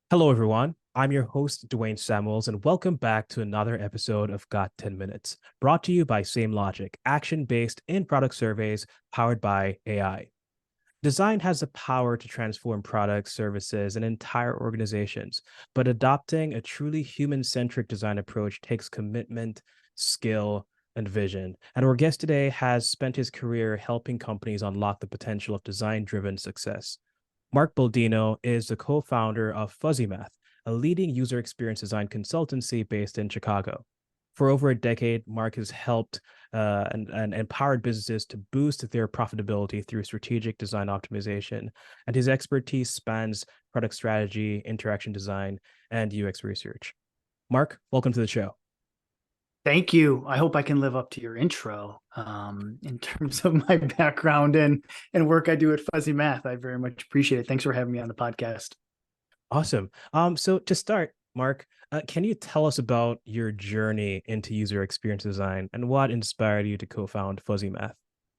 Hello, everyone. I'm your host, Dwayne Samuels, and welcome back to another episode of Got 10 Minutes, brought to you by Samelogic, action-based in-product surveys powered by AI. Design has the power to transform products, services, and entire organizations, but adopting a truly human-centric design approach takes commitment, skill, and vision. And our guest today has spent his career helping companies unlock the potential of design-driven success. Mark Baldino is the co-founder of Fuzzy Math, a leading user experience design consultancy based in Chicago. For over a decade, Mark has helped and empowered businesses to boost their profitability through strategic design optimization, and his expertise spans product strategy, interaction design, and UX research. Mark, welcome to the show. Thank you. I hope I can live up to your intro. In terms of my background and work I do at Fuzzy Math, I very much appreciate it. Thanks for having me on the podcast. Awesome. So to start, Mark, can you tell us about your journey into user experience design and what inspired you to co-found Fuzzy Math?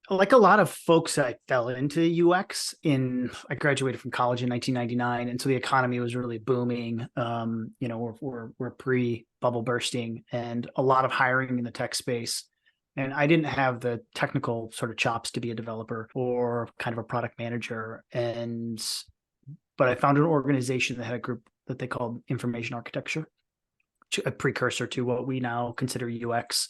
Like a lot of folks, I fell into UX I graduated from college in 1999, and so the economy was really booming. We're pre-bubble bursting, and a lot of hiring in the tech space. And I didn't have the technical sort of chops to be a developer or kind of a product manager. But I found an organization that had a group that they called information architecture, a precursor to what we now consider UX.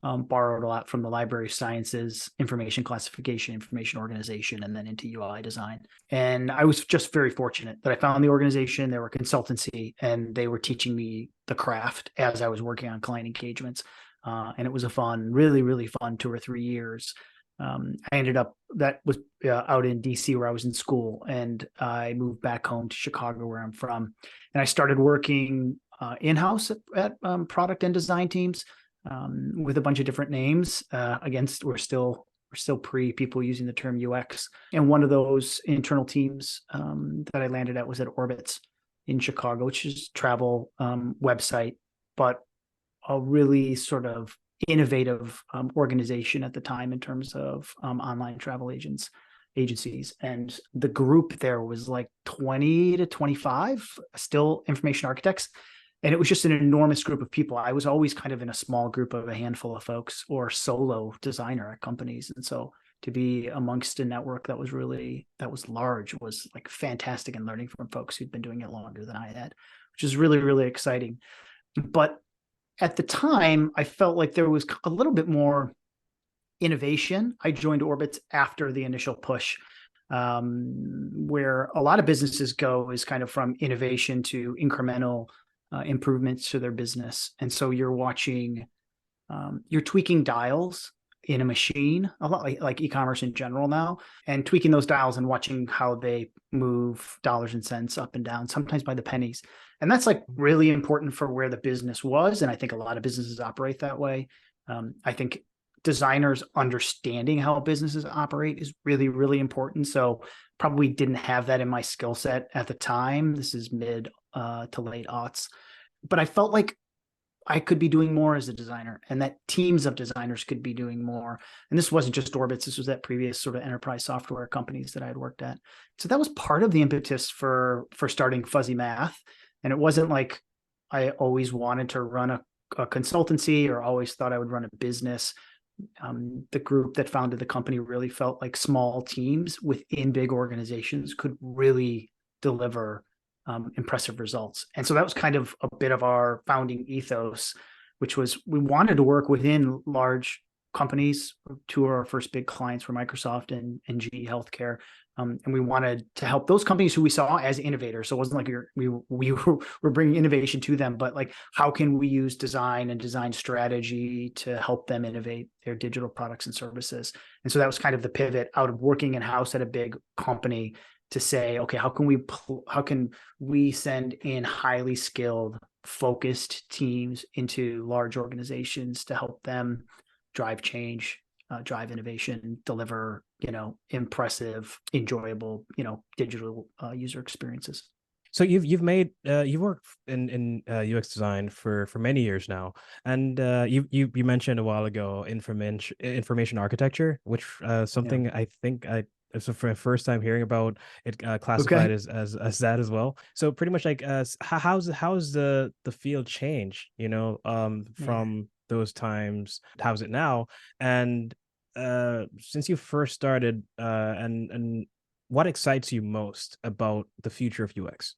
Borrowed a lot from the library sciences, information classification, information organization, and then into UI design. And I was just very fortunate that I found the organization. They were a consultancy, and they were teaching me the craft as I was working on client engagements. And it was a fun, really, really fun 2 or 3 years. I ended up, that was out in DC where I was in school, and I moved back home to Chicago where I'm from. And I started working in-house at product and design teams with a bunch of different names. We're still pre people using the term UX. And one of those internal teams that I landed at was at Orbitz in Chicago, which is a travel website, but a really sort of innovative organization at the time in terms of online travel agencies. And the group there was like 20 to 25 still information architects. And it was just an enormous group of people. I was always kind of in a small group of a handful of folks or solo designer at companies. And so to be amongst a network that was large was like fantastic, and learning from folks who'd been doing it longer than I had, which is really, really exciting. But at the time, I felt like there was a little bit more innovation. I joined Orbitz after the initial push, where a lot of businesses go is kind of from innovation to incremental improvements to their business. And so you're tweaking dials in a machine, a lot like e-commerce in general now, and tweaking those dials and watching how they move dollars and cents up and down, sometimes by the pennies. And that's like really important for where the business was. And I think a lot of businesses operate that way. I think designers understanding how businesses operate is really, really important. So probably didn't have that in my skill set at the time. This is mid to late aughts. But I felt like I could be doing more as a designer, and that teams of designers could be doing more. And this wasn't just Orbitz. This was at previous sort of enterprise software companies that I had worked at. So that was part of the impetus for starting Fuzzy Math. And it wasn't like I always wanted to run a consultancy or always thought I would run a business. The group that founded the company really felt like small teams within big organizations could really deliver impressive results. And so that was kind of a bit of our founding ethos, which was we wanted to work within large companies. Two of our first big clients were Microsoft and GE Healthcare. And we wanted to help those companies who we saw as innovators. So it wasn't like we were bringing innovation to them, but like, how can we use design and design strategy to help them innovate their digital products and services? And so that was kind of the pivot out of working in-house at a big company to say, okay, how can we send in highly skilled, focused teams into large organizations to help them drive change, drive innovation, deliver, impressive, enjoyable, digital user experiences. So you've worked in UX design for many years now, and you mentioned a while ago information architecture, which something I think So for the first time hearing about it classified Okay. as that as well. So pretty much like how's the field change, Yeah. from those times, how's it now? And since you first started, and what excites you most about the future of UX?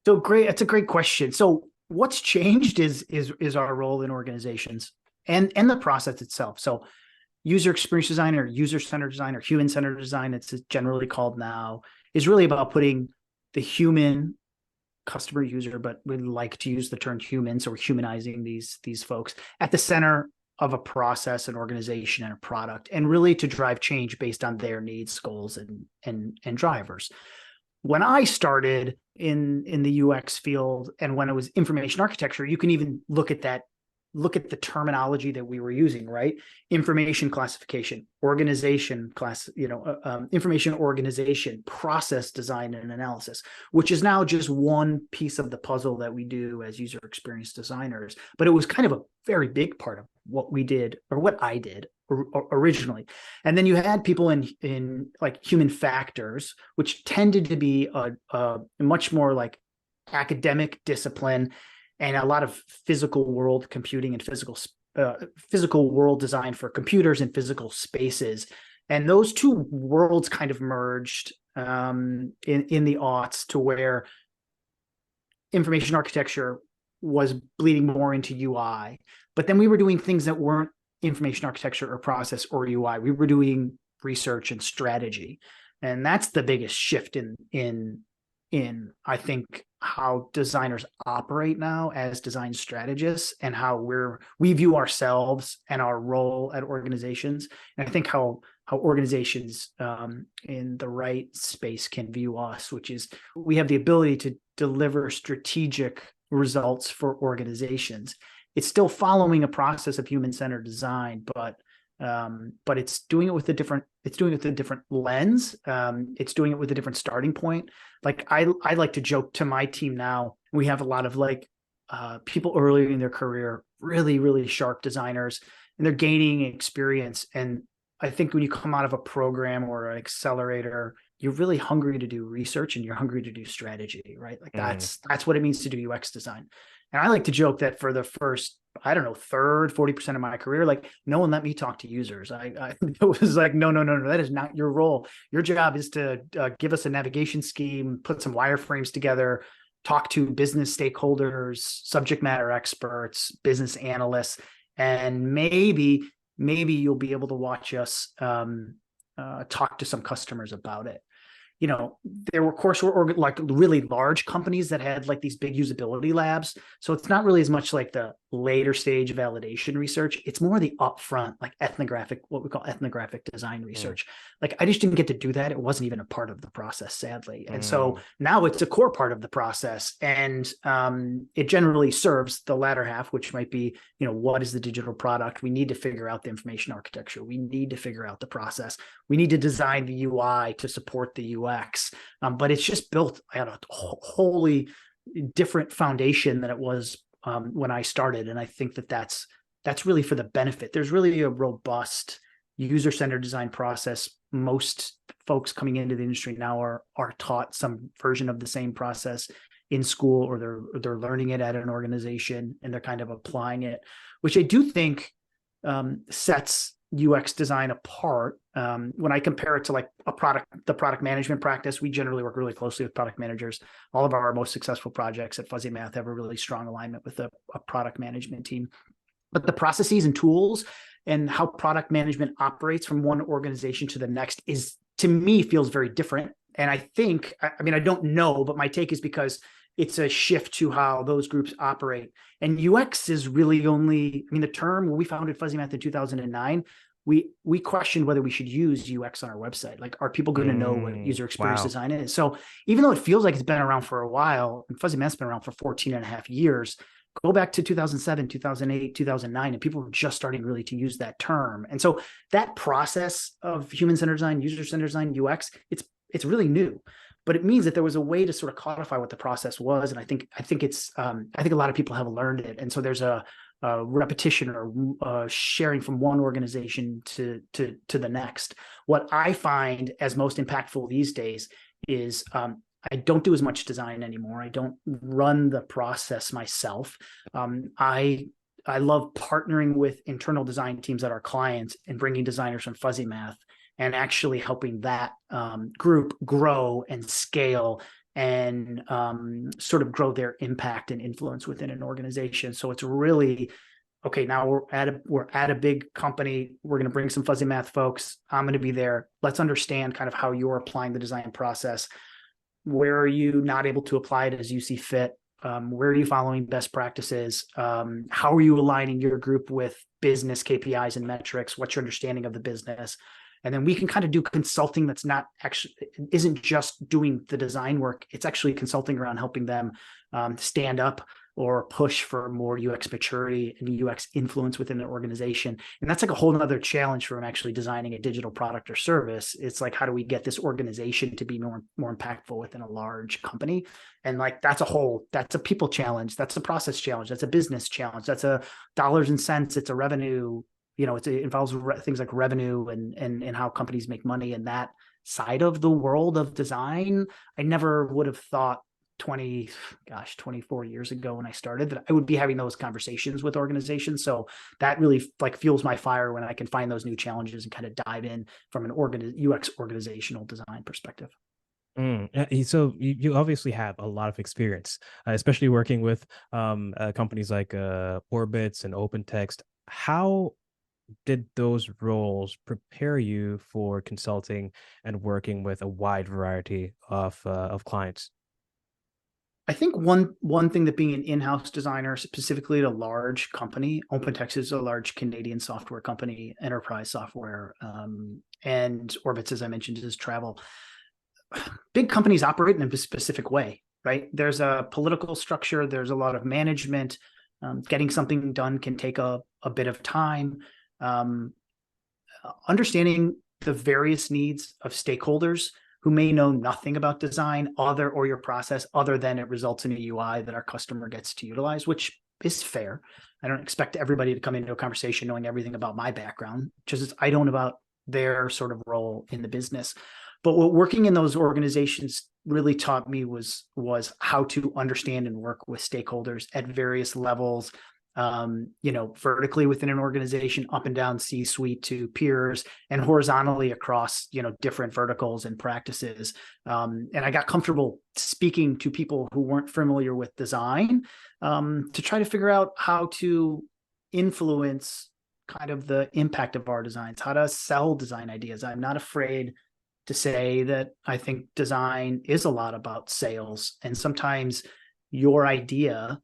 So great. That's a great question. So what's changed is our role in organizations and the process itself. So user experience design or user-centered design or human-centered design, it's generally called now, is really about putting the human customer user, but we like to use the term human, so we're humanizing these folks at the center of a process, an organization, and a product, and really to drive change based on their needs, goals, and drivers. When I started in the UX field and when it was information architecture, you can even look at the terminology that we were using, right? Information classification, organization information organization, process design and analysis, which is now just one piece of the puzzle that we do as user experience designers. But it was kind of a very big part of what we did, or what I did originally. And then you had people in like human factors, which tended to be a much more like academic discipline and a lot of physical world computing and physical world design for computers and physical spaces. And those two worlds kind of merged in the aughts, to where information architecture was bleeding more into UI. But then we were doing things that weren't information architecture or process or UI. We were doing research and strategy. And that's the biggest shift in I think how designers operate now as design strategists, and how we view ourselves and our role at organizations. And I think how organizations in the right space can view us, which is we have the ability to deliver strategic results for organizations. It's still following a process of human-centered design, but it's doing it with a different lens. It's doing it with a different starting point. Like I like to joke to my team now, we have a lot of like people early in their career, really, really sharp designers, and they're gaining experience. And I think when you come out of a program or an accelerator, you're really hungry to do research and you're hungry to do strategy, right? Like that's what it means to do UX design. And I like to joke that for the first, I don't know, 40% of my career, like no one let me talk to users. I it was like, no, that is not your role. Your job is to give us a navigation scheme, put some wireframes together, talk to business stakeholders, subject matter experts, business analysts, and maybe you'll be able to watch us talk to some customers about it. There were, of course, like really large companies that had like these big usability labs. So it's not really as much like the later stage validation research. It's more the upfront, like what we call ethnographic design research. Like I just didn't get to do that. It wasn't even a part of the process, sadly. And so now it's a core part of the process. And it generally serves the latter half, which might be, what is the digital product? We need to figure out the information architecture. We need to figure out the process. We need to design the UI to support the UX. But it's just built on a wholly different foundation than it was when I started. And I think that's really for the benefit. There's really a robust user-centered design process. Most folks coming into the industry now are taught some version of the same process in school, or they're learning it at an organization and they're kind of applying it, which I do think sets UX design apart. When I compare it to like the product management practice, we generally work really closely with product managers. All of our most successful projects at Fuzzy Math have a really strong alignment with a product management team. But the processes and tools and how product management operates from one organization to the next is, to me, feels very different. And I think, I don't know, but my take is because it's a shift to how those groups operate. And UX is really only, the term, when we founded Fuzzy Math in 2009, we questioned whether we should use UX on our website. Like, are people going to know what user experience design is? So even though it feels like it's been around for a while, and Fuzzy Math's been around for 14 and a half years, go back to 2007, 2008, 2009, and people were just starting really to use that term. And so that process of human-centered design, user-centered design, UX, it's really new. but it means that there was a way to sort of codify what the process was. And I think a lot of people have learned it. And so there's a repetition or sharing from one organization to the next. What I find as most impactful these days is I don't do as much design anymore. I don't run the process myself. I love partnering with internal design teams at our clients and bringing designers from Fuzzy Math and actually helping that group grow and scale and sort of grow their impact and influence within an organization. So it's really, okay, now we're at a big company. We're going to bring some Fuzzy Math folks. I'm going to be there. Let's understand kind of how you're applying the design process. Where are you not able to apply it as you see fit? Where are you following best practices? How are you aligning your group with business KPIs and metrics? What's your understanding of the business? And then we can kind of do consulting that's not actually, isn't just doing the design work. It's actually consulting around helping them stand up or push for more UX maturity and UX influence within the organization. And that's like a whole nother challenge from actually designing a digital product or service. It's like, how do we get this organization to be more impactful within a large company? And like, that's a people challenge. That's a process challenge. That's a business challenge. That's a dollars and cents. It's a revenue, it involves things like revenue and how companies make money. And that side of the world of design, I never would have thought 24 years ago when I started that I would be having those conversations with organizations. So that really like fuels my fire when I can find those new challenges and kind of dive in from an UX organizational design perspective. So you obviously have a lot of experience, especially working with companies like Orbitz and OpenText. How did those roles prepare you for consulting and working with a wide variety of clients? I think one thing that being an in-house designer, specifically at a large company, OpenText is a large Canadian software company, enterprise software, and Orbitz, as I mentioned, is travel. Big companies operate in a specific way, right? There's a political structure. There's a lot of management. Getting something done can take a bit of time. Understanding the various needs of stakeholders who may know nothing about design or your process other than it results in a UI that our customer gets to utilize, which is fair. I don't expect everybody to come into a conversation knowing everything about my background, just as I don't about their sort of role in the business. But what working in those organizations really taught me was how to understand and work with stakeholders at various levels, vertically within an organization, up and down C-suite to peers, and horizontally across, different verticals and practices. And I got comfortable speaking to people who weren't familiar with design to try to figure out how to influence kind of the impact of our designs, how to sell design ideas. I'm not afraid to say that I think design is a lot about sales, and sometimes your idea,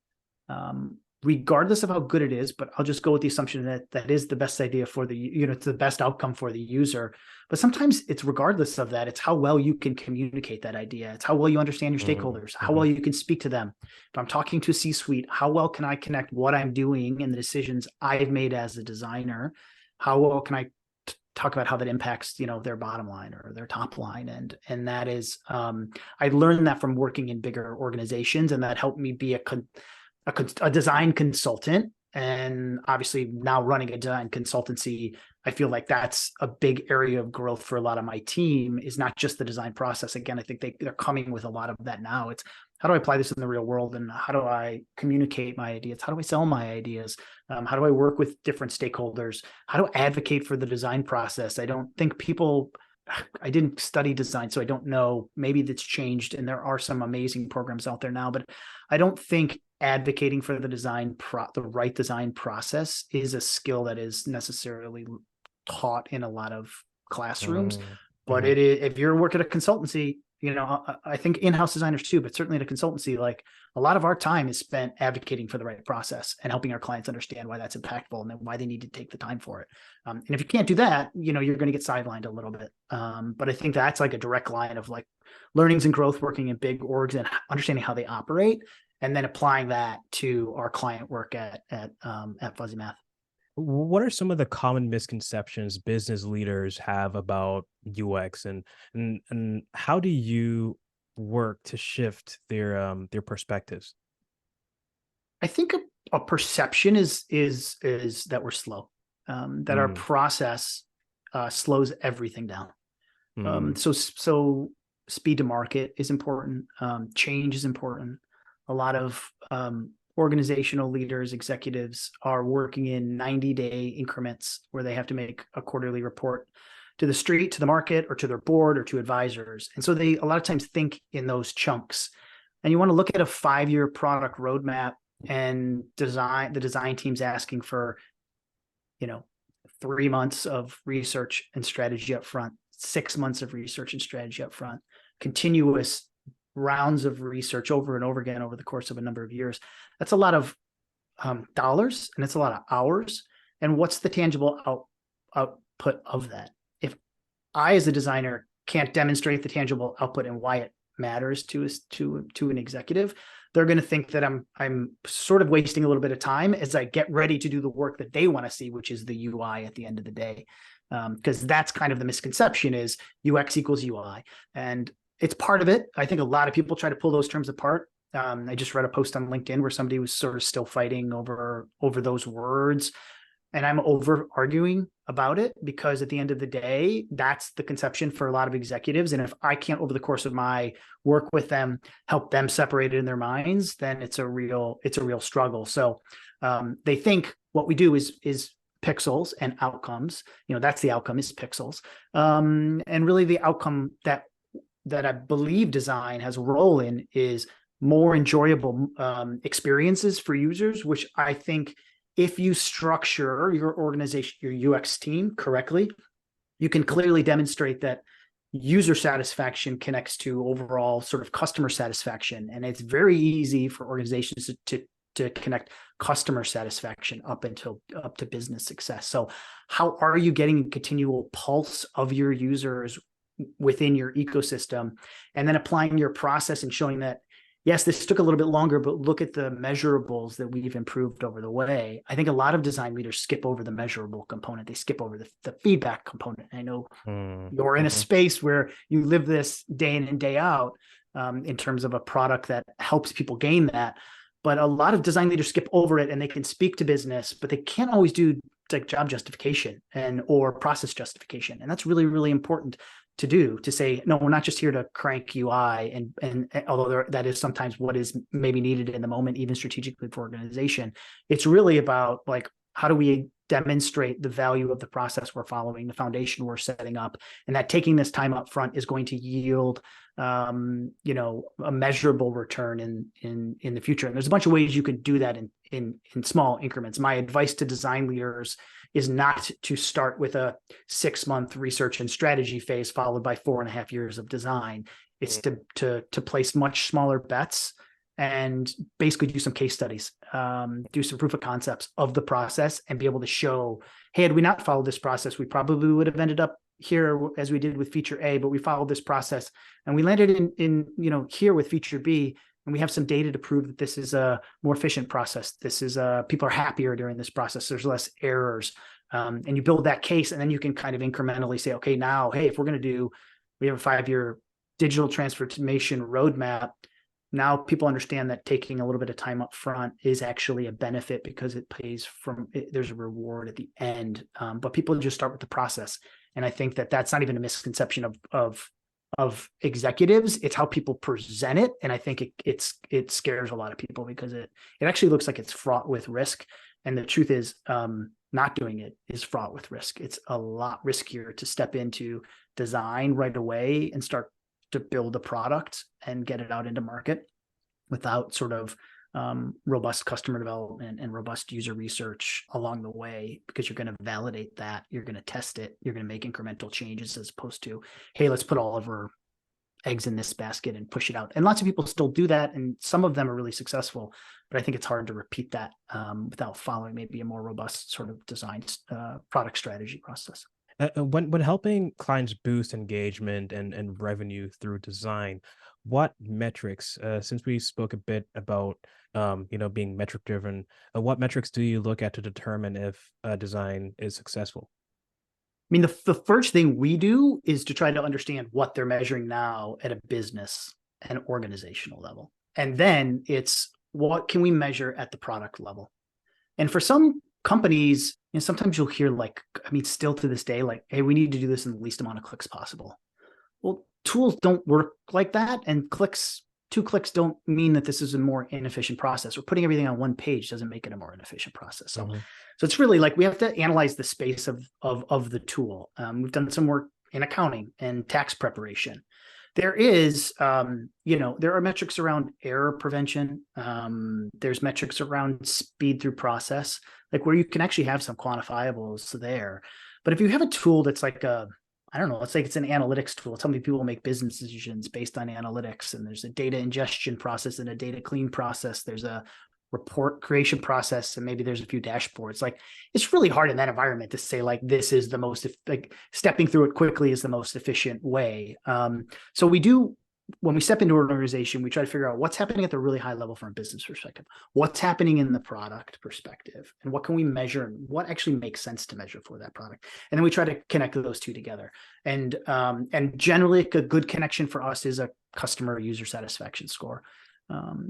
regardless of how good it is, but I'll just go with the assumption that that is the best idea for the, it's the best outcome for the user. But sometimes it's regardless of that, it's how well you can communicate that idea. It's how well you understand your stakeholders, how well you can speak to them. If I'm talking to a C-suite, how well can I connect what I'm doing and the decisions I've made as a designer? How well can I talk about how that impacts, their bottom line or their top line? And that is, I learned that from working in bigger organizations, and that helped me be a design consultant. And obviously now running a design consultancy, I feel like that's a big area of growth for a lot of my team, is not just the design process. Again, I think they're coming with a lot of that now. It's how do I apply this in the real world, and how do I communicate my ideas? How do I sell my ideas? How do I work with different stakeholders? How do I advocate for the design process? I don't think I didn't study design, so I don't know. Maybe that's changed, and there are some amazing programs out there now, but I don't think advocating for the right design process is a skill that is necessarily taught in a lot of classrooms. But it is, if you're working at a consultancy, I think in-house designers too, but certainly at a consultancy, like a lot of our time is spent advocating for the right process and helping our clients understand why that's impactful and then why they need to take the time for it. And if you can't do that, you're going to get sidelined a little bit. But I think that's like a direct line of like learnings and growth working in big orgs and understanding how they operate, and then applying that to our client work at Fuzzy Math. What are some of the common misconceptions business leaders have about UX, and how do you work to shift their perspectives? I think a perception is that we're slow, that our Mm, process slows everything down. mm, So speed to market is important. Change is important. A lot of organizational leaders, executives are working in 90-day increments where they have to make a quarterly report to the street, to the market, or to their board, or to advisors. And so they a lot of times think in those chunks. And you want to look at a 5-year product roadmap, and the design team's asking for, 3 months of research and strategy up front, 6 months of research and strategy up front, continuous rounds of research over and over again over the course of a number of years. That's a lot of dollars, and it's a lot of hours. And what's the tangible output of that? If I, as a designer, can't demonstrate the tangible output and why it matters to an executive, they're going to think that I'm sort of wasting a little bit of time as I get ready to do the work that they want to see, which is the UI at the end of the day. Because that's kind of the misconception, is UX equals UI. And it's part of it. I think a lot of people try to pull those terms apart. I just read a post on LinkedIn where somebody was sort of still fighting over those words. And I'm over arguing about it, because at the end of the day, that's the conception for a lot of executives. And if I can't, over the course of my work with them, help them separate it in their minds, then it's a real struggle. So they think what we do is pixels and outcomes. That's the outcome, is pixels. And really the outcome that I believe design has a role in is more enjoyable experiences for users, which I think, if you structure your organization, your UX team correctly, you can clearly demonstrate that user satisfaction connects to overall sort of customer satisfaction. And it's very easy for organizations to connect customer satisfaction up to business success. So how are you getting a continual pulse of your users within your ecosystem, and then applying your process and showing that, yes, this took a little bit longer, but look at the measurables that we've improved over the way. I think a lot of design leaders skip over the measurable component. They skip over the feedback component. I know you're in a space where you live this day in and day out, in terms of a product that helps people gain that. But a lot of design leaders skip over it, and they can speak to business, but they can't always do like job justification or process justification. And that's really, really important to do, to say, no, we're not just here to crank UI, and although that is sometimes what is maybe needed in the moment, even strategically for organization, it's really about, like, how do we demonstrate the value of the process we're following, the foundation we're setting up, and that taking this time up front is going to yield a measurable return in the future. And there's a bunch of ways you could do that in small increments. My advice to design leaders is not to start with a 6-month research and strategy phase followed by 4.5 years of design. It's to place much smaller bets and basically do some case studies, do some proof of concepts of the process, and be able to show, hey, had we not followed this process, we probably would have ended up here as we did with feature A, but we followed this process and we landed in here with feature B. And we have some data to prove that this is a more efficient process. This is people are happier during this process. There's less errors. And you build that case, and then you can kind of incrementally say, okay, now, hey, if we have a 5-year digital transformation roadmap. Now people understand that taking a little bit of time up front is actually a benefit, because it pays there's a reward at the end. But people just start with the process. And I think that that's not even a misconception of executives. It's how people present it. And I think it scares a lot of people, because it actually looks like it's fraught with risk. And the truth is, not doing it is fraught with risk. It's a lot riskier to step into design right away and start to build a product and get it out into market without sort of robust customer development and robust user research along the way, because you're going to validate that, you're going to test it, you're going to make incremental changes, as opposed to, hey, let's put all of our eggs in this basket and push it out. And lots of people still do that, and some of them are really successful, but I think it's hard to repeat that without following maybe a more robust sort of design product strategy process. When helping clients boost engagement and revenue through design, what metrics, since we spoke a bit about being metric driven, what metrics do you look at to determine if a design is successful? I mean, the first thing we do is to try to understand what they're measuring now at a business and organizational level. And then it's what can we measure at the product level? And for some companies, sometimes you'll hear still to this day, hey, we need to do this in the least amount of clicks possible. Well, tools don't work like that. And 2 clicks don't mean that this is a more inefficient process. Or putting everything on one page doesn't make it a more inefficient process. So, so it's really we have to analyze the space of the tool. We've done some work in accounting and tax preparation. There is, there are metrics around error prevention. There's metrics around speed through process, where you can actually have some quantifiables there. But if you have a tool that's it's an analytics tool. Some people make business decisions based on analytics, and there's a data ingestion process and a data clean process. There's a report creation process, and maybe there's a few dashboards. It's really hard in that environment to say this is the most, stepping through it quickly is the most efficient way. So when we step into an organization, we try to figure out what's happening at the really high level from a business perspective, what's happening in the product perspective, and what can we measure, and what actually makes sense to measure for that product. And then we try to connect those two together. And generally a good connection for us is a customer user satisfaction score,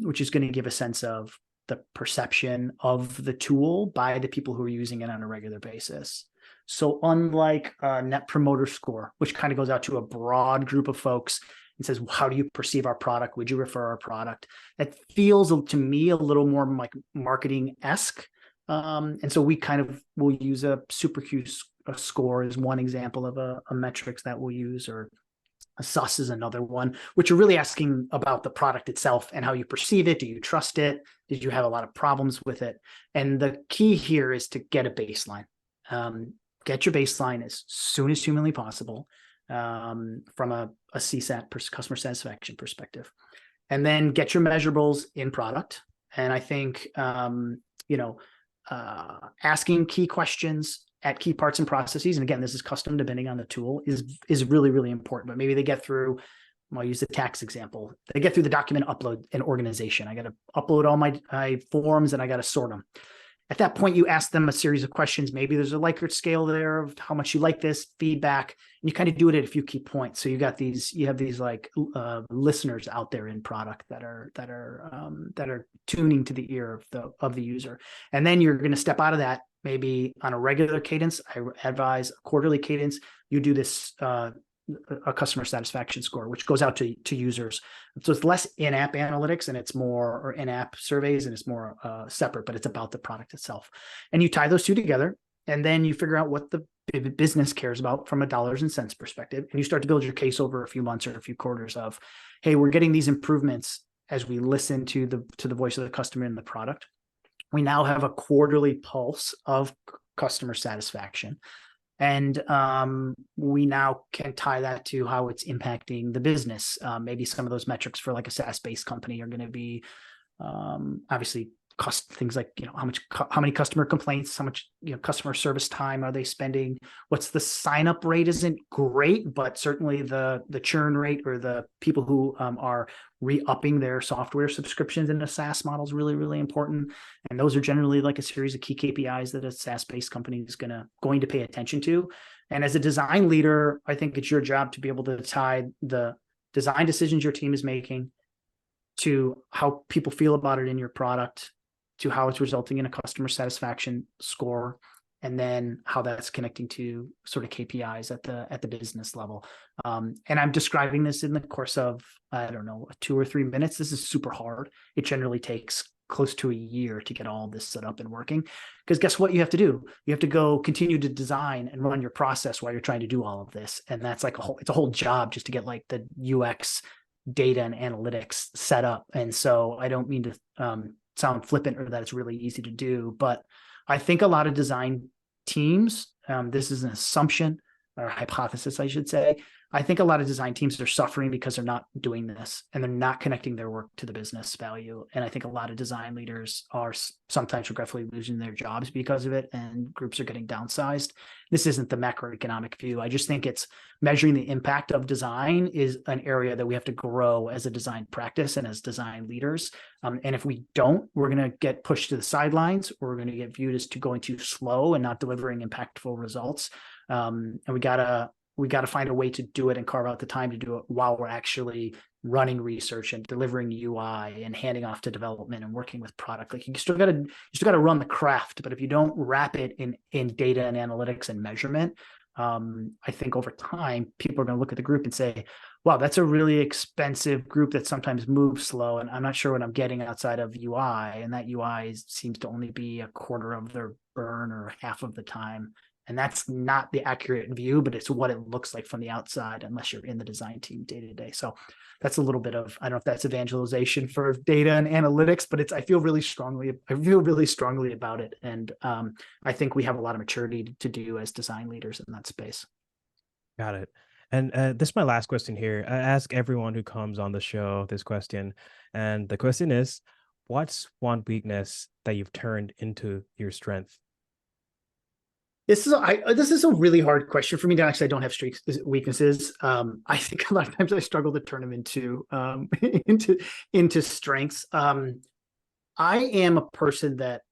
which is going to give a sense of the perception of the tool by the people who are using it on a regular basis. So unlike a net promoter score, which kind of goes out to a broad group of folks and says, how do you perceive our product? Would you refer our product? That feels to me a little more marketing-esque. And so we will use a super Q score as one example of a metrics that we'll use, or a SUS is another one, which are really asking about the product itself and how you perceive it. Do you trust it? Did you have a lot of problems with it? And the key here is to get a baseline. Get your baseline as soon as humanly possible, from a CSAT, customer satisfaction perspective. And then get your measurables in product. And I think, asking key questions at key parts and processes, and again, this is custom depending on the tool, is really, really important. But maybe they get through, I'll use the tax example. They get through the document upload and organization. I got to upload all my forms and I got to sort them. At that point, you ask them a series of questions. Maybe there's a Likert scale there of how much you like this, feedback, and you kind of do it at a few key points. So you have these listeners out there in product that are tuning to the ear of the user. And then you're going to step out of that maybe on a regular cadence. I advise a quarterly cadence. You do this a customer satisfaction score, which goes out to users. So it's less in-app analytics and it's more, or in-app surveys, and it's more separate, but it's about the product itself. And you tie those two together, and then you figure out what the business cares about from a dollars and cents perspective. And you start to build your case over a few months or a few quarters of, hey, we're getting these improvements as we listen to the voice of the customer in the product. We now have a quarterly pulse of customer satisfaction. And we now can tie that to how it's impacting the business. Maybe some of those metrics for a SaaS-based company are going to be obviously things like how many customer complaints, how much customer service time are they spending, what's the sign up rate isn't great, but certainly the churn rate or the people who are re-upping their software subscriptions in a SaaS model is really, really important. And those are generally a series of key KPIs that a SaaS-based company is going to pay attention to. And as a design leader, I think it's your job to be able to tie the design decisions your team is making to how people feel about it in your product, to how it's resulting in a customer satisfaction score, and then how that's connecting to sort of KPIs at the business level. And I'm describing this in the course of, 2 or 3 minutes. This is super hard. It generally takes close to a year to get all this set up and working, because guess what you have to do? You have to go continue to design and run your process while you're trying to do all of this. And that's it's a whole job just to get the UX data and analytics set up. And so I don't mean to sound flippant or that it's really easy to do, but I think a lot of design teams, this is an assumption or hypothesis, I should say. I think a lot of design teams are suffering because they're not doing this and they're not connecting their work to the business value. And I think a lot of design leaders are sometimes regretfully losing their jobs because of it, and groups are getting downsized. This isn't the macroeconomic view. I just think it's measuring the impact of design is an area that we have to grow as a design practice and as design leaders. And if we don't, we're going to get pushed to the sidelines, or we're going to get viewed as going too slow and not delivering impactful results. And we got to we got to find a way to do it and carve out the time to do it while we're actually running research and delivering UI and handing off to development and working with product. Like you still got to run the craft, but if you don't wrap it in data and analytics and measurement, I think over time people are going to look at the group and say, wow, that's a really expensive group that sometimes moves slow, and I'm not sure what I'm getting outside of UI, and that UI seems to only be a quarter of their burn or half of the time. And that's not the accurate view, but it's what it looks like from the outside, unless you're in the design team day to day. So that's a little bit of, I don't know if that's evangelization for data and analytics, but I feel really strongly about it. And I think we have a lot of maturity to do as design leaders in that space. Got it. And this is my last question here. I ask everyone who comes on the show this question. And the question is, what's one weakness that you've turned into your strength? This is a really hard question for me. Actually, I don't have weaknesses. I think a lot of times I struggle to turn them into into strengths. I am a person that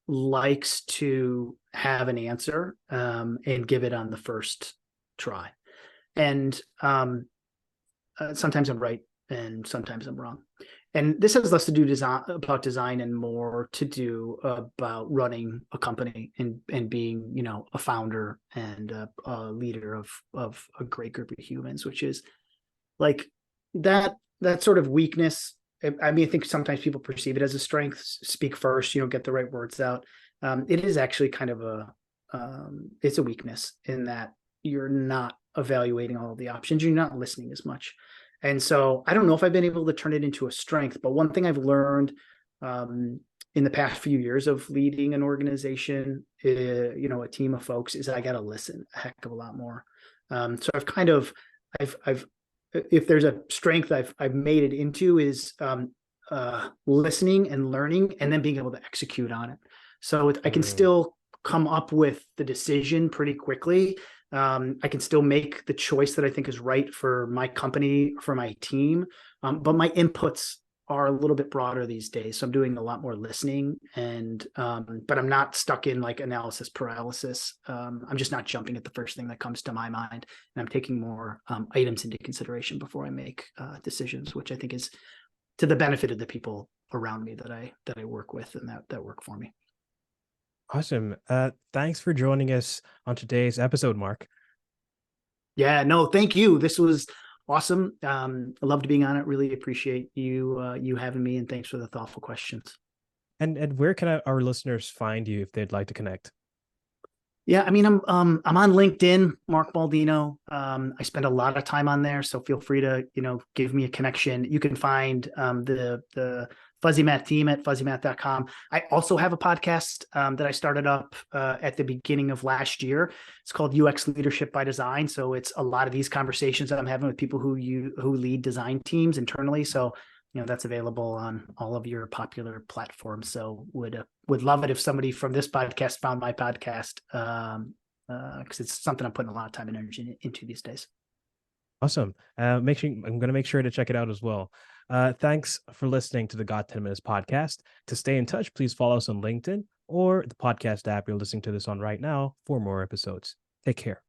likes to have an answer and give it on the first try. And sometimes I'm right and sometimes I'm wrong. And this has less to do about design and more to do about running a company and being, a founder and a leader of a great group of humans, which is like that sort of weakness. I mean, I think sometimes people perceive it as a strength. Speak first, get the right words out. It is actually kind of it's a weakness in that you're not evaluating all of the options. You're not listening as much. And so I don't know if I've been able to turn it into a strength, but one thing I've learned in the past few years of leading an organization, a team of folks, is I got to listen a heck of a lot more. So I've if there's a strength I've made it into is listening and learning and then being able to execute on it. So I can still come up with the decision pretty quickly. I can still make the choice that I think is right for my company, for my team. But my inputs are a little bit broader these days. So I'm doing a lot more listening but I'm not stuck in like analysis paralysis. I'm just not jumping at the first thing that comes to my mind. And I'm taking more items into consideration before I make decisions, which I think is to the benefit of the people around me that I work with and that work for me. Awesome. Thanks for joining us on today's episode, Mark. Yeah, no, thank you. This was awesome. I loved being on it. Really appreciate you having me, and thanks for the thoughtful questions. And where can our listeners find you if they'd like to connect? Yeah, I mean, I'm on LinkedIn, Mark Baldino. I spend a lot of time on there, so feel free to give me a connection. You can find the Fuzzy Math team at fuzzymath.com. I also have a podcast that I started up at the beginning of last year. It's called UX Leadership by Design. So it's a lot of these conversations that I'm having with people who lead design teams internally. So that's available on all of your popular platforms. So would love it if somebody from this podcast found my podcast because it's something I'm putting a lot of time and energy into these days. Awesome. I'm going to make sure to check it out as well. Thanks for listening to the Got 10 Minutes podcast. To stay in touch, please follow us on LinkedIn or the podcast app you're listening to this on right now for more episodes. Take care.